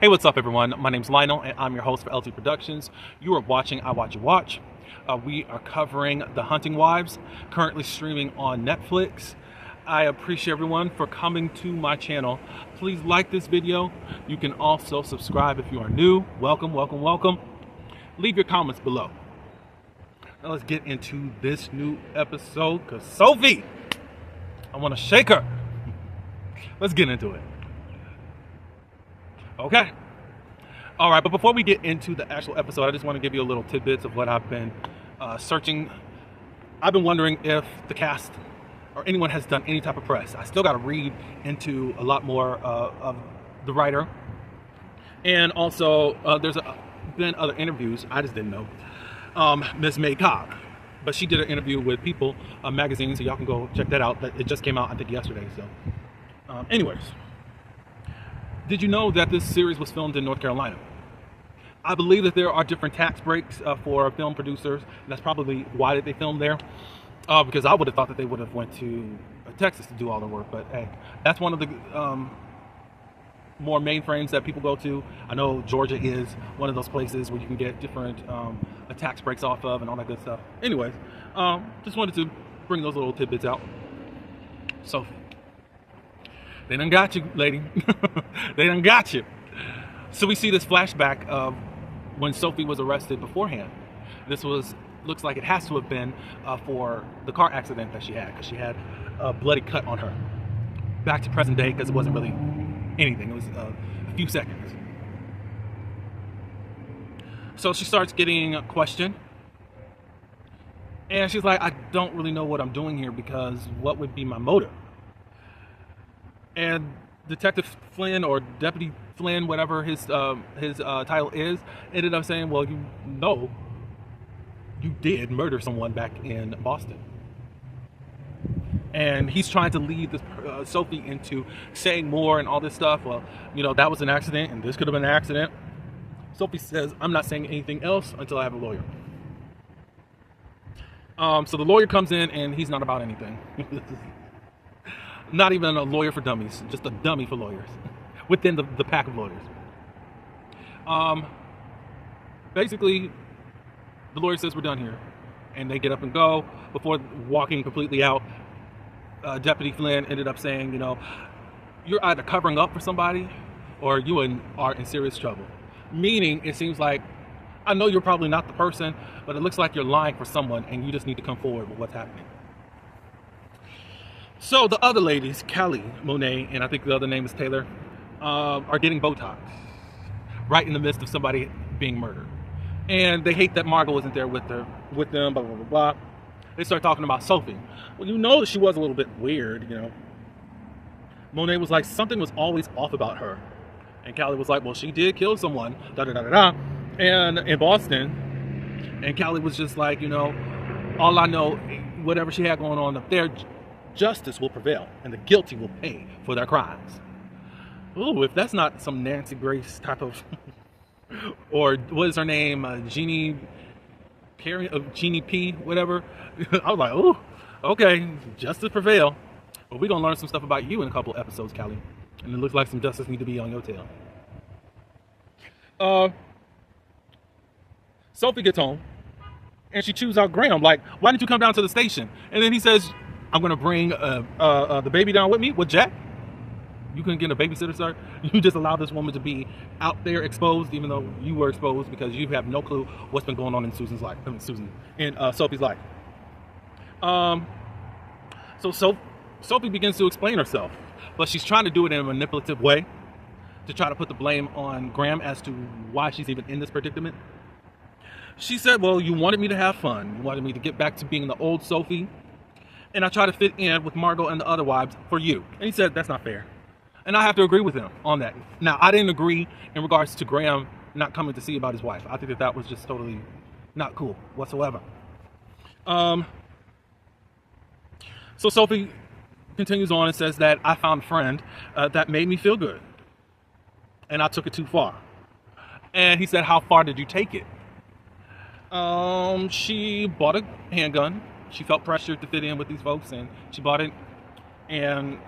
Hey, what's up, everyone? My name's Lionel, and I'm your host for LT Productions. You are watching I Watch You Watch. We are covering The Hunting Wives, currently streaming on Netflix. I appreciate everyone for coming to my channel. Please like this video. You can also subscribe if you are new. Welcome, welcome, welcome. Leave your comments below. Now let's get into this new episode, because Sophie, I want to shake her. Let's get into it. Okay. All right, but before we get into the actual episode, I just want to give you a little tidbits of what I've been searching. I've been wondering if the cast or anyone has done any type of press. I still got to read into a lot more of the writer. And also, there's been other interviews. I just didn't know. Miss May Cobb. But she did an interview with People magazine, so y'all can go check that out. It just came out, I think, yesterday. So, anyways. Did you know that this series was filmed in North Carolina? I believe that there are different tax breaks for film producers, and that's probably why they filmed there. Because I would have thought that they would have went to Texas to do all the work. But hey, that's one of the more mainframes that people go to. I know Georgia is one of those places where you can get different tax breaks off of and all that good stuff. Anyways, just wanted to bring those little tidbits out. Sophie. They done got you, lady. They done got you. So we see this flashback of when Sophie was arrested beforehand. This looks like it has to have been for the car accident that she had, because she had a bloody cut on her. Back to present day, because it wasn't really anything. It was a few seconds. So she starts getting questioned. And she's like, I don't really know what I'm doing here, because what would be my motive? And Detective Flynn, or Deputy Flynn, whatever his title is, ended up saying, well, you know, you did murder someone back in Boston. And he's trying to lead this Sophie into saying more and all this stuff. Well, you know, that was an accident, and this could have been an accident. Sophie says, I'm not saying anything else until I have a lawyer. So the lawyer comes in, and he's not about anything. Not even a lawyer for dummies, just a dummy for lawyers within the pack of lawyers. Basically, the lawyer says we're done here, and they get up and go. Before walking completely out, Deputy Flynn ended up saying, you know, you're either covering up for somebody or you are in serious trouble. Meaning, it seems like, I know you're probably not the person, but it looks like you're lying for someone, and you just need to come forward with what's happening. So the other ladies, Callie Monet, and I think the other name is Taylor, are getting Botox right in the midst of somebody being murdered. And they hate that Margot isn't there with them, blah, blah, blah, blah. They start talking about Sophie. Well, you know that she was a little bit weird, you know. Monet was like, something was always off about her. And Callie was like, well, she did kill someone, da-da-da-da-da, and in Boston. And Callie was just like, you know, all I know, whatever she had going on up there, justice will prevail, and the guilty will pay for their crimes. Ooh, if that's not some Nancy Grace type of, or what is her name, Jeannie P, whatever. I was like, ooh, okay, justice prevail. But we're gonna learn some stuff about you in a couple episodes, Callie, and it looks like some justice need to be on your tail. Sophie gets home, and she chews out Graham. Like, why didn't you come down to the station? And then he says, I'm going to bring the baby down with me, with Jack. You couldn't get a babysitter, sir? You just allowed this woman to be out there exposed, even though you were exposed, because you have no clue what's been going on in Susan's life. In Sophie's life. So Sophie begins to explain herself, but she's trying to do it in a manipulative way to try to put the blame on Graham as to why she's even in this predicament. She said, well, you wanted me to have fun. You wanted me to get back to being the old Sophie. And I try to fit in with Margot and the other wives for you. And he said, that's not fair. And I have to agree with him on that. Now, I didn't agree in regards to Graham not coming to see about his wife. I think that was just totally not cool whatsoever. So Sophie continues on and says that I found a friend that made me feel good. And I took it too far. And he said, how far did you take it? She bought a handgun. She felt pressured to fit in with these folks, and she bought it. And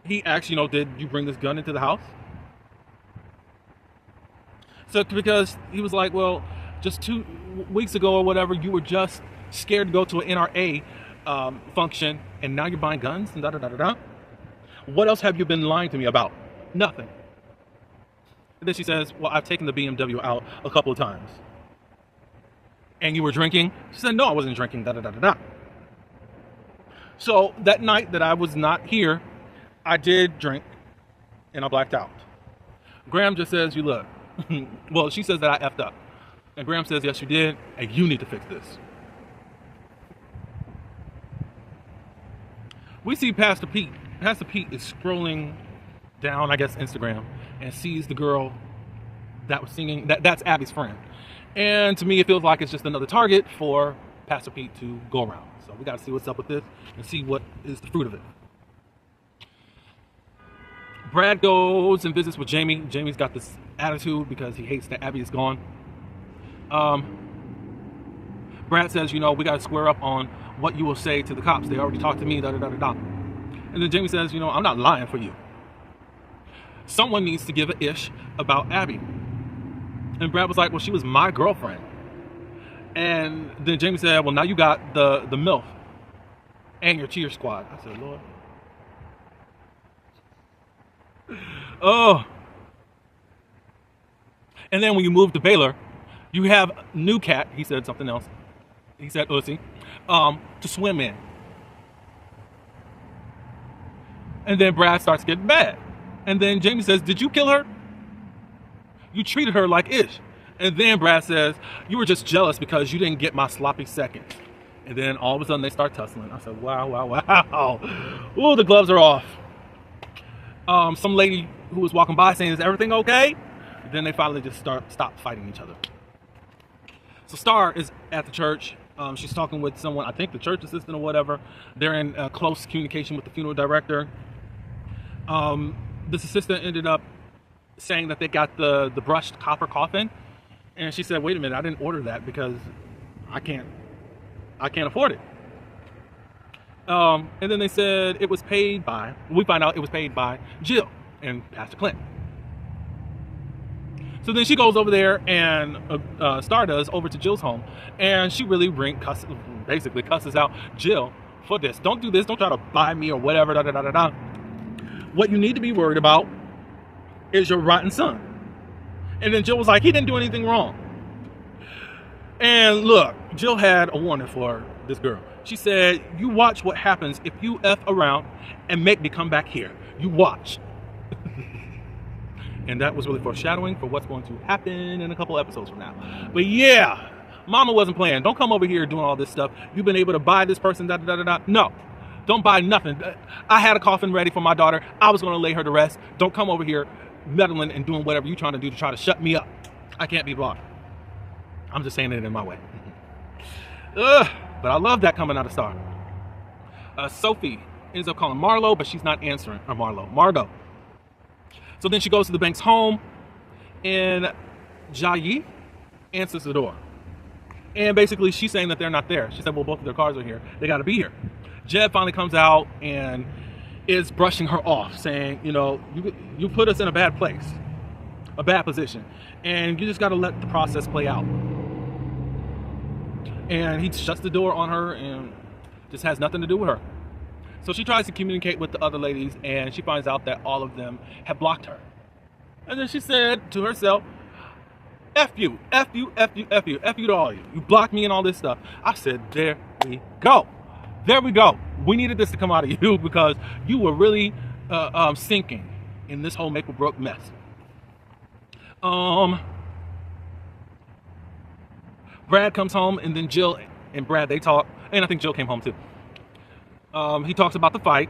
he asked, you know, did you bring this gun into the house? So because he was like, well, just 2 weeks ago or whatever, you were just scared to go to an NRA function, and now you're buying guns and da da da da da. What else have you been lying to me about? Nothing. And then she says, well, I've taken the BMW out a couple of times. And you were drinking? She said, no, I wasn't drinking, da da da da da. So that night that I was not here, I did drink and I blacked out. Graham just says, you look. Well, she says that I effed up. And Graham says, yes, you did, and you need to fix this. We see Pastor Pete. Pastor Pete is scrolling down, I guess, Instagram, and sees the girl that was singing. That's Abby's friend. And to me, it feels like it's just another target for Pastor Pete to go around. So we got to see what's up with this and see what is the fruit of it. Brad goes and visits with Jamie. Jamie's got this attitude because he hates that Abby is gone. Brad says, you know, we got to square up on what you will say to the cops. They already talked to me, da da da da da. And then Jamie says, you know, I'm not lying for you. Someone needs to give a ish about Abby. And Brad was like, well, she was my girlfriend. And then Jamie said, well, now you got the MILF and your cheer squad. I said, Lord. Oh. And then when you move to Baylor, you have new cat, he said something else. He said Uzi, to swim in. And then Brad starts getting mad. And then Jamie says, did you kill her? You treated her like ish. And then Brad says, you were just jealous because you didn't get my sloppy seconds. And then all of a sudden they start tussling. I said, wow, wow, wow. Ooh, the gloves are off. Some lady who was walking by saying, is everything okay? And then they finally just stop fighting each other. So Star is at the church. She's talking with someone, I think the church assistant or whatever. They're in close communication with the funeral director. This assistant ended up saying that they got the brushed copper coffin. And she said, wait a minute, I didn't order that because I can't afford it. And then they said it was paid by, we find out it was paid by Jill and Pastor Clint. So then she goes over there and Star does over to Jill's home, and she really basically cusses out Jill for this. Don't do this. Don't try to buy me or whatever. Da, da, da, da, da. What you need to be worried about is your rotten son. And then Jill was like, he didn't do anything wrong. And look, Jill had a warning for this girl. She said, you watch what happens if you F around and make me come back here. You watch. And that was really foreshadowing for what's going to happen in a couple episodes from now. But yeah, mama wasn't playing. Don't come over here doing all this stuff. You've been able to buy this person, da da da da. No, don't buy nothing. I had a coffin ready for my daughter. I was going to lay her to rest. Don't come over here meddling and doing whatever you're trying to do to try to shut me up. I can't be blocked. I'm just saying it in my way. But I love that coming out of Star. Sophie ends up calling Marlo, but she's not answering. Or Margot. So then she goes to the bank's home, and Jayi answers the door. And basically she's saying that they're not there. She said, well, both of their cars are here. They got to be here. Jed finally comes out and is brushing her off, saying, you know, you put us in a bad place, a bad position, and you just got to let the process play out. And he shuts the door on her and just has nothing to do with her. So she tries to communicate with the other ladies, and she finds out that all of them have blocked her. And then she said to herself, F you, F you, F you, F you, F you to all of you. You blocked me and all this stuff. I said, there we go. There we go. We needed this to come out of you because you were really sinking in this whole Maplebrook mess. Brad comes home, and then Jill and Brad, they talk. And I think Jill came home too. He talks about the fight.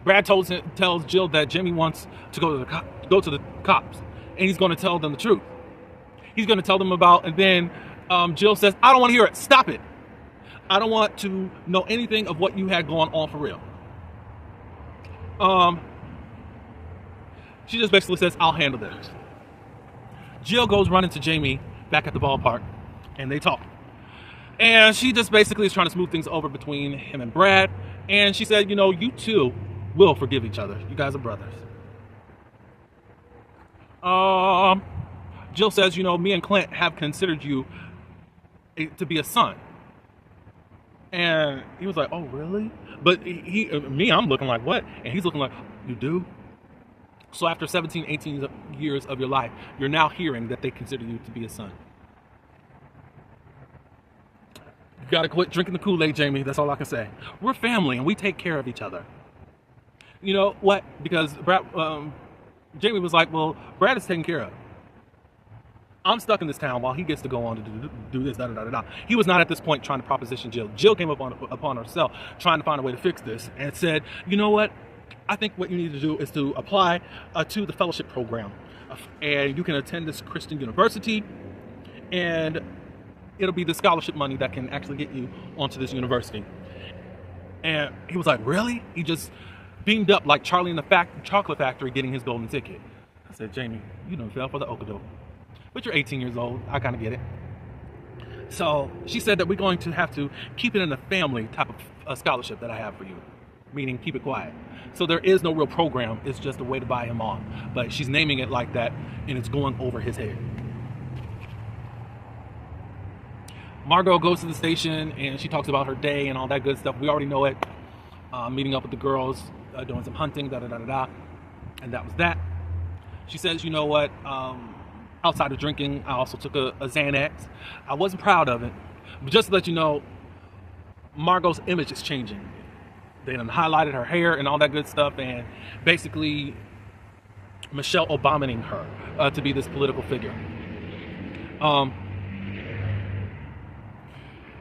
Brad tells Jill that Jimmy wants to go to the cops, and he's going to tell them the truth. He's going to tell them about, and then Jill says, I don't want to hear it. Stop it. I don't want to know anything of what you had going on for real. She just basically says, I'll handle this. Jill goes running to Jamie back at the ballpark, and they talk. And she just basically is trying to smooth things over between him and Brad. And she said, you know, you two will forgive each other. You guys are brothers. Um, Jill says, me and Clint have considered you to be a son. And he was like, oh, really? But me, I'm looking like, what? And he's looking like, you do? So after 17, 18 years of your life, you're now hearing that they consider you to be a son. You gotta quit drinking the Kool-Aid, Jamie. That's all I can say. We're family and we take care of each other. You know what? Because Jamie was like, well, Brad is taken care of. I'm stuck in this town while he gets to go on to do this, da-da-da-da-da. He was not at this point trying to proposition Jill. Jill came upon herself trying to find a way to fix this and said, you know what? I think what you need to do is to apply to the fellowship program. And you can attend this Christian university, and it'll be the scholarship money that can actually get you onto this university. And he was like, really? He just beamed up like Charlie in the chocolate factory getting his golden ticket. I said, Jamie, you done fell for the okadoke. But you're 18 years old. I kind of get it. So she said that we're going to have to keep it in the family type of scholarship that I have for you, meaning keep it quiet. So there is no real program. It's just a way to buy him off. But she's naming it like that, and it's going over his head. Margot goes to the station, and she talks about her day and all that good stuff. We already know it. Meeting up with the girls, doing some hunting, da-da-da-da-da. And that was that. She says, you know what? Outside of drinking, I also took a Xanax. I wasn't proud of it. But just to let you know, Margot's image is changing. They done highlighted her hair and all that good stuff, and basically Michelle Obamaing her to be this political figure.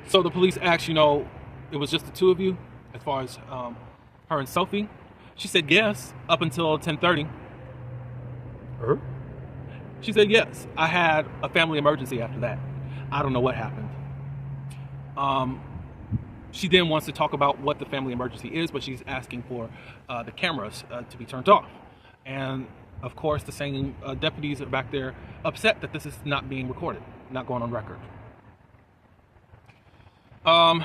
So the police asked, it was just the two of you as far as her and Sophie? She said yes, up until 10:30. Her? She said yes. I had a family emergency after that. I don't know what happened. She then wants to talk about what the family emergency is, but she's asking for the cameras to be turned off. And of course, the same deputies are back there upset that this is not being recorded, not going on record. Or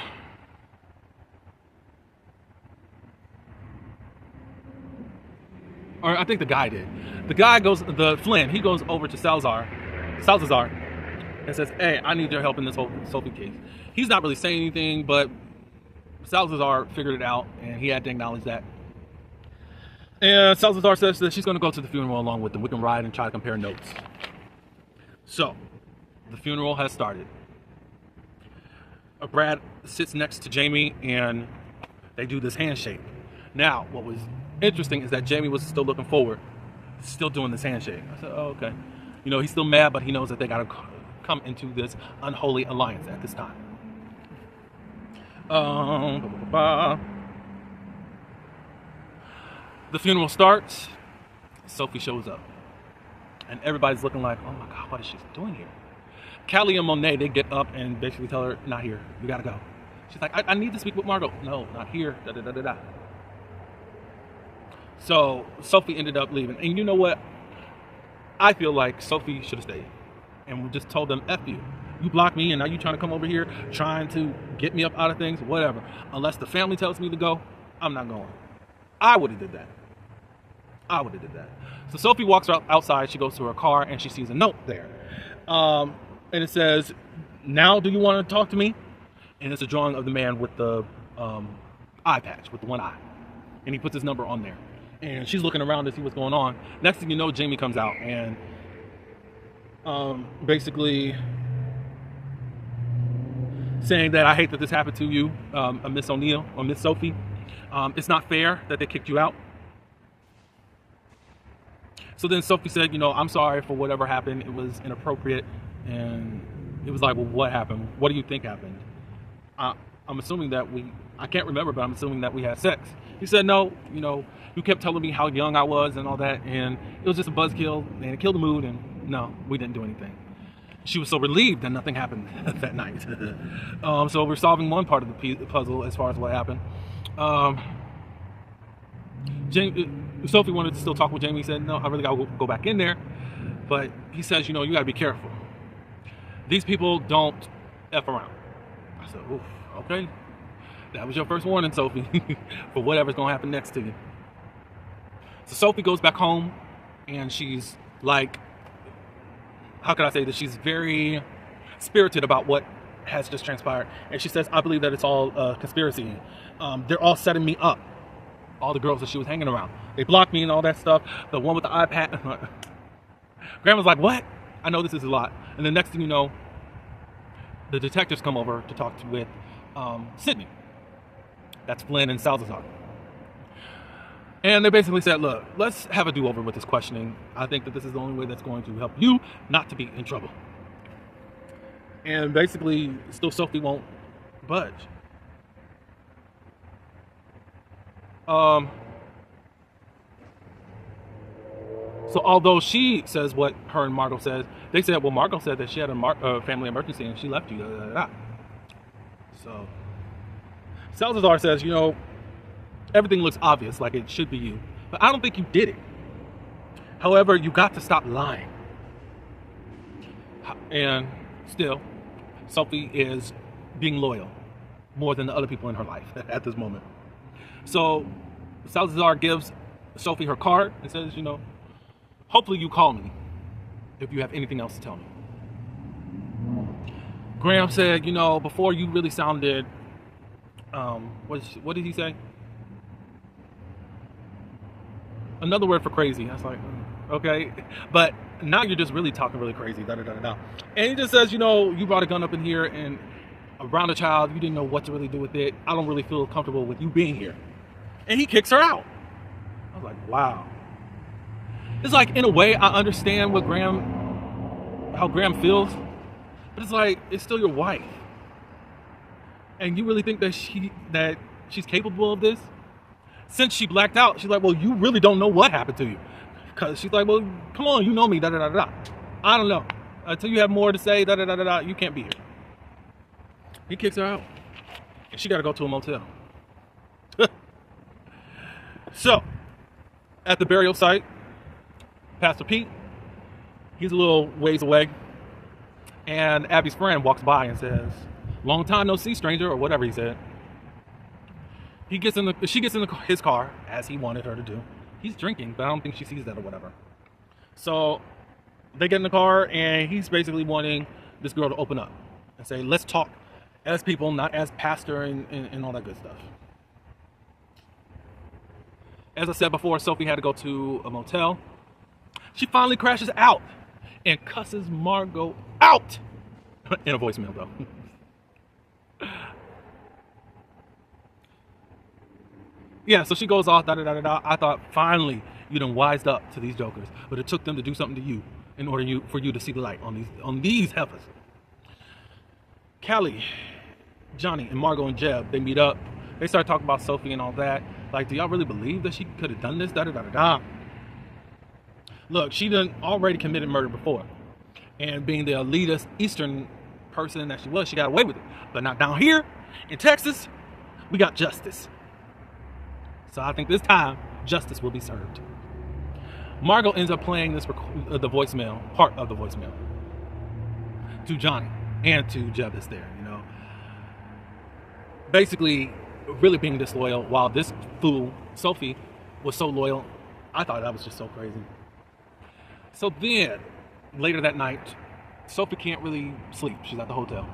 I think the guy did. The guy Flynn, he goes over to Salazar, and says, hey, I need your help in this whole Sophie case. He's not really saying anything, but Salazar figured it out, and he had to acknowledge that. And Salazar says that she's going to go to the funeral along with them. We can ride and try to compare notes. So, the funeral has started. Brad sits next to Jamie, and they do this handshake. Now, what was interesting is that Jamie was still looking forward, still doing this handshake. I said, oh, okay. He's still mad, but he knows that they got to come into this unholy alliance at this time. The funeral starts. Sophie shows up. And everybody's looking like, oh my God, what is she doing here? Callie and Monet, they get up and basically tell her, not here. You got to go. She's like, I need to speak with Margot. No, not here. Da, da, da, da, da. So Sophie ended up leaving. And you know what? I feel like Sophie should have stayed. And we just told them, F you. You blocked me, and now you trying to come over here trying to get me up out of things, whatever. Unless the family tells me to go, I'm not going. I would have did that. So Sophie walks outside. She goes to her car, and she sees a note there. And it says, now do you want to talk to me? And it's a drawing of the man with the eye patch, with the one eye. And he puts his number on there. And she's looking around to see what's going on. Next thing you know, Jamie comes out and basically saying that I hate that this happened to you, Miss O'Neill or Miss Sophie. It's not fair that they kicked you out. So then Sophie said, I'm sorry for whatever happened. It was inappropriate. And it was like, well, what happened? What do you think happened? I'm assuming that I can't remember, but I'm assuming that we had sex. He said, no, you kept telling me how young I was and all that, and it was just a buzzkill, and it killed the mood, and no, we didn't do anything. She was so relieved that nothing happened that night. So we're solving one part of the puzzle as far as what happened. Sophie wanted to still talk with Jamie. He said, no, I really got to go back in there. But he says, you got to be careful. These people don't F around. I said, oof, okay. That was your first warning, Sophie, for whatever's going to happen next to you. So Sophie goes back home, and she's, like, how can I say this? She's very spirited about what has just transpired. And she says, I believe that it's all a conspiracy. They're all setting me up. All the girls that she was hanging around. They blocked me and all that stuff. The one with the iPad. Grandma's like, what? I know this is a lot. And the next thing you know, the detectives come over to talk with Sydney. That's Flynn and Salazar. And they basically said, look, let's have a do-over with this questioning. I think that this is the only way that's going to help you not to be in trouble. And basically, still Sophie won't budge. So although she says what her and Margot says, they said, well, Margot said that she had a family emergency and she left you. So Salazar says, you know, everything looks obvious, like it should be you. But I don't think you did it. However, you got to stop lying. And still, Sophie is being loyal more than the other people in her life at this moment. So Salazar gives Sophie her card and says, you know, hopefully you call me if you have anything else to tell me. Graham said, you know, before you really sounded, what did he say? Another word for crazy. I was like, okay. But now you're just really talking really crazy. And he just says, you know, you brought a gun up in here and around a child. You didn't know what to really do with it. I don't really feel comfortable with you being here. And he kicks her out. I was like, wow. It's like, in a way, I understand how Graham feels. But it's like, it's still your wife. And you really think that she's capable of this? Since she blacked out, she's like, well, you really don't know what happened to you. Because she's like, well, come on, you know me, I don't know. Until you have more to say, you can't be here. He kicks her out. And she got to go to a motel. So, at the burial site, Pastor Pete, he's a little ways away. And Abby's friend walks by and says, long time no see, stranger, or whatever he said. She gets in his car, as he wanted her to do. He's drinking, but I don't think she sees that or whatever. So they get in the car, and he's basically wanting this girl to open up and say, let's talk as people, not as pastor and all that good stuff. As I said before, Sophie had to go to a motel. She finally crashes out and cusses Margot out in a voicemail, though. Yeah, so she goes off, I thought, finally, you done wised up to these jokers. But it took them to do something to you in order for you to see the light on these heifers. Callie, Johnny, and Margot and Jeb, they meet up. They start talking about Sophie and all that. Like, do y'all really believe that she could have done this? Look, she done already committed murder before. And being the elitist Eastern person that she was, she got away with it. But not down here in Texas, we got justice. So I think this time, justice will be served. Margot ends up playing the voicemail, part of the voicemail, to Johnny and to Jeb that's there, you know. Basically, really being disloyal, while this fool, Sophie, was so loyal. I thought that was just so crazy. So then, later that night, Sophie can't really sleep. She's at the hotel.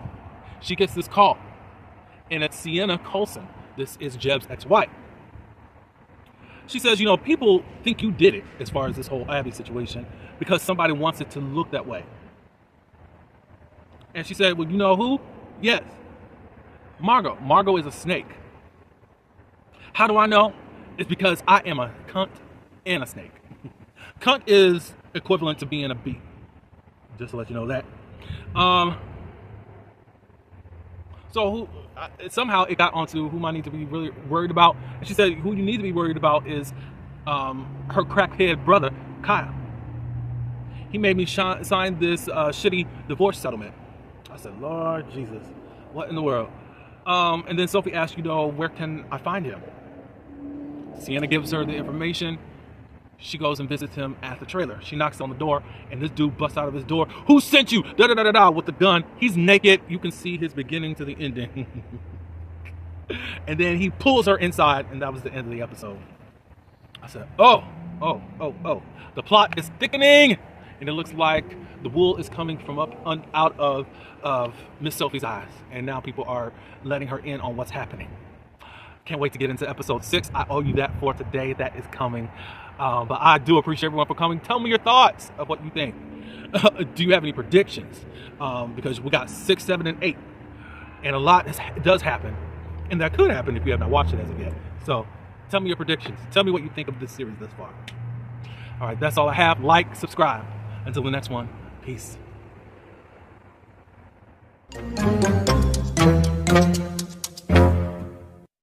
She gets this call, and it's Sienna Coulson. This is Jeb's ex-wife. She says, you know, people think you did it as far as this whole Abby situation because somebody wants it to look that way. And she said, well, you know who? Yes. Margot. Margot is a snake. How do I know? It's because I am a cunt and a snake. Cunt is equivalent to being a bee. Just to let you know that. So somehow it got onto whom I need to be really worried about. And she said, who you need to be worried about is her crackhead brother, Kyle. He made me sign this shitty divorce settlement. I said, Lord Jesus, what in the world? And then Sophie asked, you know, where can I find him? Sienna gives her the information. She goes and visits him at the trailer. She knocks on the door, and this dude busts out of his door. Who sent you? With the gun. He's naked. You can see his beginning to the ending. And then he pulls her inside, and that was the end of the episode. I said, oh. The plot is thickening. and it looks like the wool is coming from out of Miss Sophie's eyes, and now people are letting her in on what's happening. Can't wait to get into episode 6. I owe you that for today. That is coming. But I do appreciate everyone for coming. Tell me your thoughts of what you think. Do you have any predictions? Because we got 6, 7, and 8, and a lot does happen, and that could happen if you have not watched it as of yet. So tell me your predictions. Tell me what you think of this series thus far. All right, that's all I have. Like, subscribe. Until the next one, peace.